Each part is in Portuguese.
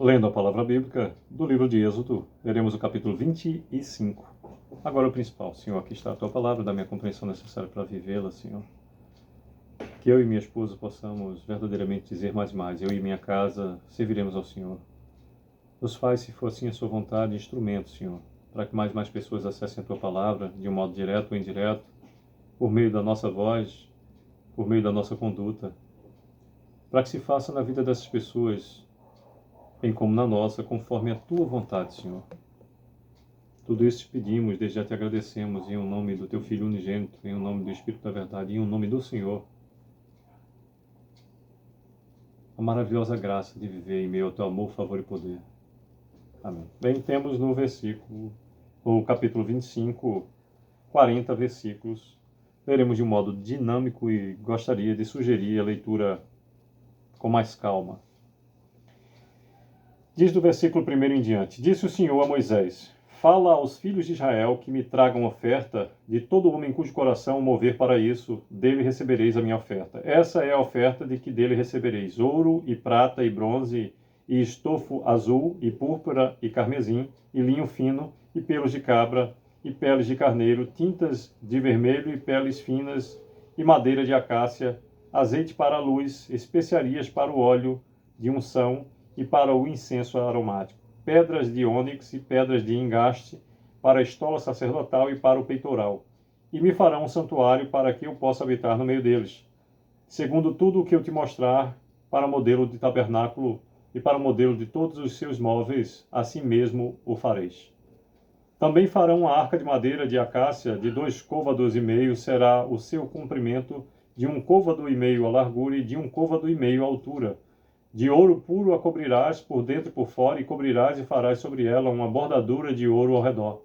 Lendo a palavra bíblica do livro de Êxodo, leremos o capítulo 25. Agora o principal, Senhor, aqui está a Tua palavra, da minha compreensão necessária para vivê-la, Senhor. Que eu e minha esposa possamos verdadeiramente dizer mais. Eu e minha casa serviremos ao Senhor. Nos faz, se for assim a Sua vontade, instrumento, Senhor, para que mais pessoas acessem a Tua palavra, de um modo direto ou indireto, por meio da nossa voz, por meio da nossa conduta, para que se faça na vida dessas pessoas, bem como na nossa, conforme a Tua vontade, Senhor. Tudo isso te pedimos, desde já te agradecemos, em o nome do Teu Filho unigênito, em o nome do Espírito da Verdade, em o nome do Senhor. A maravilhosa graça de viver em meio ao Teu amor, favor e poder. Amém. Bem, temos no capítulo 25, 40 versículos. Leremos de um modo dinâmico e gostaria de sugerir a leitura com mais calma. Diz do versículo 1 em diante: Disse o Senhor a Moisés: Fala aos filhos de Israel que me tragam oferta, de todo homem cujo coração mover para isso, dele recebereis a minha oferta. Essa é a oferta de que dele recebereis: ouro e prata e bronze, e estofo azul e púrpura e carmesim, e linho fino, e pelos de cabra, e peles de carneiro, tintas de vermelho e peles finas, e madeira de acácia, azeite para a luz, especiarias para o óleo de unção, e para o incenso aromático, pedras de ônix e pedras de engaste, para a estola sacerdotal e para o peitoral. E me farão um santuário para que eu possa habitar no meio deles, segundo tudo o que eu te mostrar, para modelo de tabernáculo e para modelo de todos os seus móveis, assim mesmo o fareis. Também farão uma arca de madeira de acácia, de 2 côvados e meio será o seu comprimento, de 1 côvado e meio a largura e de 1 côvado e meio a altura. De ouro puro a cobrirás por dentro e por fora, e cobrirás e farás sobre ela uma bordadura de ouro ao redor.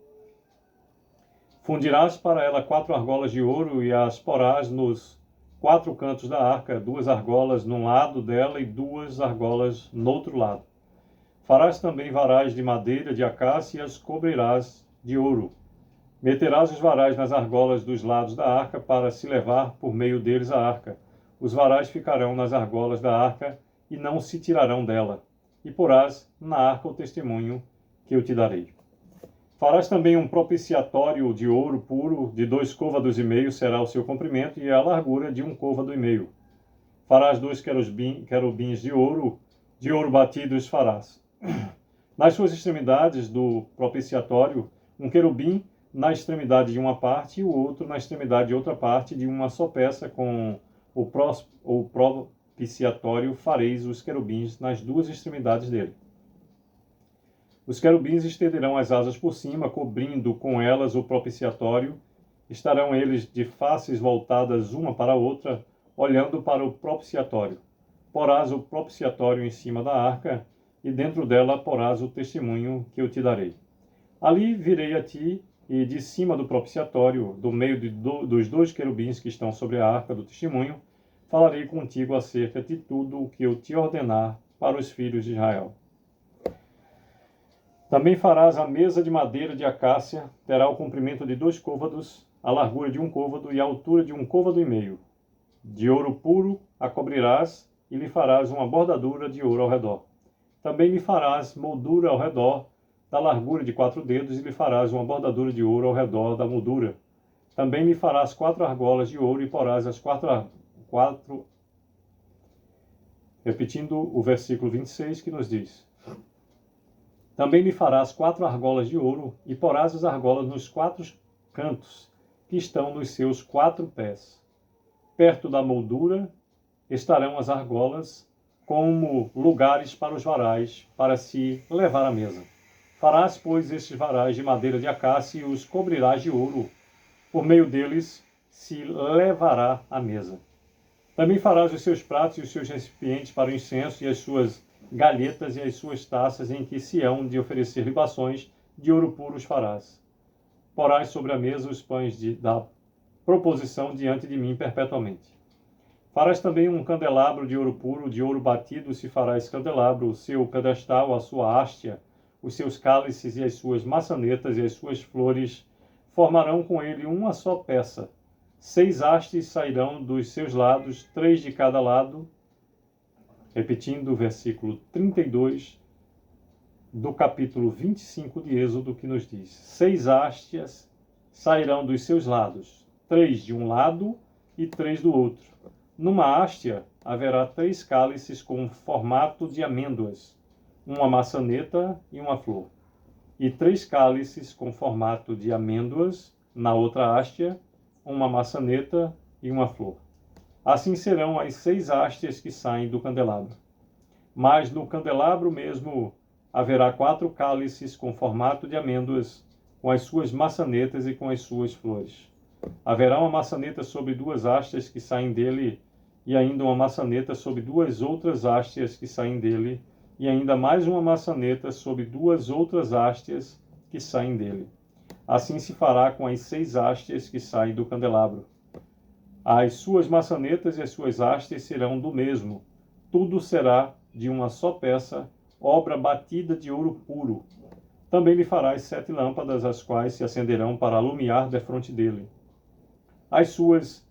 Fundirás para ela 4 argolas de ouro e as porás nos 4 cantos da arca, 2 argolas num lado dela e 2 argolas no outro lado. Farás também varais de madeira de acácia e as cobrirás de ouro. Meterás os varais nas argolas dos lados da arca para se levar por meio deles a arca. Os varais ficarão nas argolas da arca e não se tirarão dela. E porás na arca o testemunho que eu te darei. Farás também um propiciatório de ouro puro, de 2 côvados e meio será o seu comprimento, e a largura de 1 côvado e meio. Farás 2 querubins de ouro batido os farás. Nas suas extremidades do propiciatório, um querubim na extremidade de uma parte e o outro na extremidade de outra parte, de uma só peça, com o propiciatório fareis os querubins nas 2 extremidades dele. Os querubins estenderão as asas por cima, cobrindo com elas o propiciatório. Estarão eles de faces voltadas uma para a outra, olhando para o propiciatório. Porás o propiciatório em cima da arca, e dentro dela porás o testemunho que eu te darei. Ali virei a ti, e de cima do propiciatório, do meio dos 2 querubins que estão sobre a arca do testemunho, falarei contigo acerca de tudo o que eu te ordenar para os filhos de Israel. Também farás a mesa de madeira de acácia, terá o comprimento de 2 côvados, a largura de 1 côvado e a altura de 1 côvado e meio. De ouro puro a cobrirás e lhe farás uma bordadura de ouro ao redor. Também lhe farás moldura ao redor da largura de 4 dedos e lhe farás uma bordadura de ouro ao redor da moldura. Também lhe farás 4 argolas de ouro e porás as 4. Repetindo o versículo 26 que nos diz: Também lhe farás 4 argolas de ouro e porás as argolas nos 4 cantos que estão nos seus 4 pés. Perto da moldura estarão as argolas como lugares para os varais, para se levar à mesa. Farás, pois, estes varais de madeira de acácia e os cobrirás de ouro. Por meio deles se levará à mesa. Também farás os seus pratos e os seus recipientes para o incenso e as suas galhetas e as suas taças em que se hão de oferecer libações, de ouro puro os farás. Porás sobre a mesa os pães da proposição diante de mim perpetuamente. Farás também um candelabro de ouro puro, de ouro batido se fará esse candelabro, o seu pedestal, a sua haste, os seus cálices e as suas maçanetas e as suas flores formarão com ele uma só peça. 6 hastes sairão dos seus lados, 3 de cada lado. Repetindo o versículo 32, do capítulo 25 de Êxodo, que nos diz: 6 hastes sairão dos seus lados, 3 de um lado e 3 do outro. Numa hastia haverá 3 cálices com formato de amêndoas, uma maçaneta e uma flor. E 3 cálices com formato de amêndoas na outra hastia, uma maçaneta e uma flor. Assim serão as 6 hastes que saem do candelabro. Mas no candelabro mesmo haverá 4 cálices com formato de amêndoas, com as suas maçanetas e com as suas flores. Haverá uma maçaneta sobre 2 hastes que saem dele, e ainda uma maçaneta sobre 2 outras hastes que saem dele, e ainda mais uma maçaneta sobre 2 outras hastes que saem dele. Assim se fará com as 6 hastes que saem do candelabro. As suas maçanetas e as suas hastes serão do mesmo. Tudo será de uma só peça, obra batida de ouro puro. Também lhe farás 7 lâmpadas, as quais se acenderão para alumiar defronte dele. As suas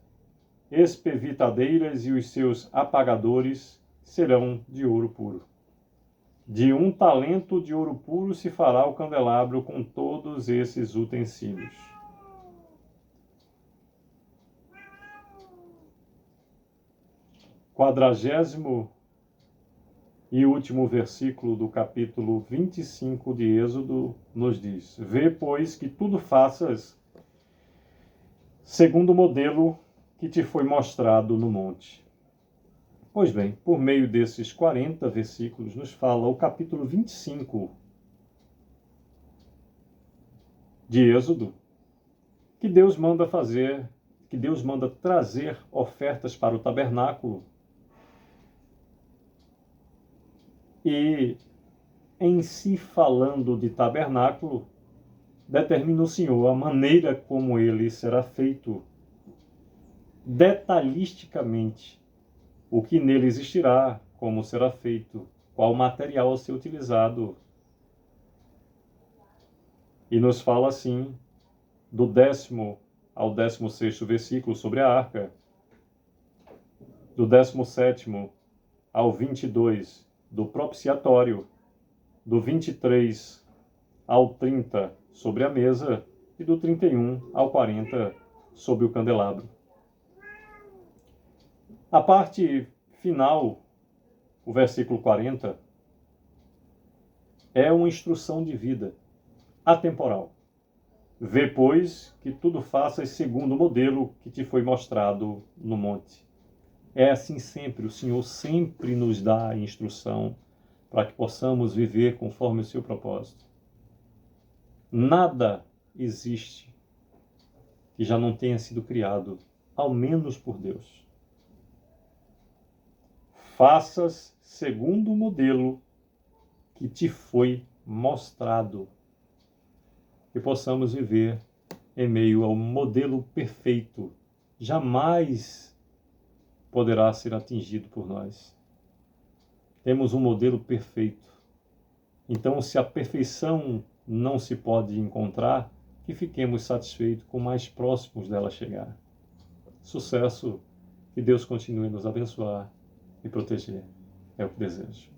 espevitadeiras e os seus apagadores serão de ouro puro. De 1 talento de ouro puro se fará o candelabro com todos esses utensílios. Quadragésimo e último versículo do capítulo 25 de Êxodo nos diz: Vê, pois, que tudo faças segundo o modelo que te foi mostrado no monte. Pois bem, por meio desses 40 versículos nos fala o capítulo 25 de Êxodo, que Deus manda fazer, que Deus manda trazer ofertas para o tabernáculo. E, em si falando de tabernáculo, determina o Senhor a maneira como ele será feito, detalhisticamente, o que nele existirá, como será feito, qual material a ser utilizado. E nos fala assim, do 10º ao 16º versículo sobre a arca, do 17º ao 22 do propiciatório, do 23 ao 30 sobre a mesa e do 31 ao 40 sobre o candelabro. A parte final, o versículo 40, é uma instrução de vida atemporal. Vê, pois, que tudo faças segundo o modelo que te foi mostrado no monte. É assim sempre, o Senhor sempre nos dá a instrução para que possamos viver conforme o seu propósito. Nada existe que já não tenha sido criado, ao menos por Deus. Faças segundo o modelo que te foi mostrado. Que possamos viver em meio ao modelo perfeito, jamais poderá ser atingido por nós. Temos um modelo perfeito. Então, se a perfeição não se pode encontrar, que fiquemos satisfeitos com o mais próximos dela chegar. Sucesso, que Deus continue a nos abençoar e proteger. É o que desejo.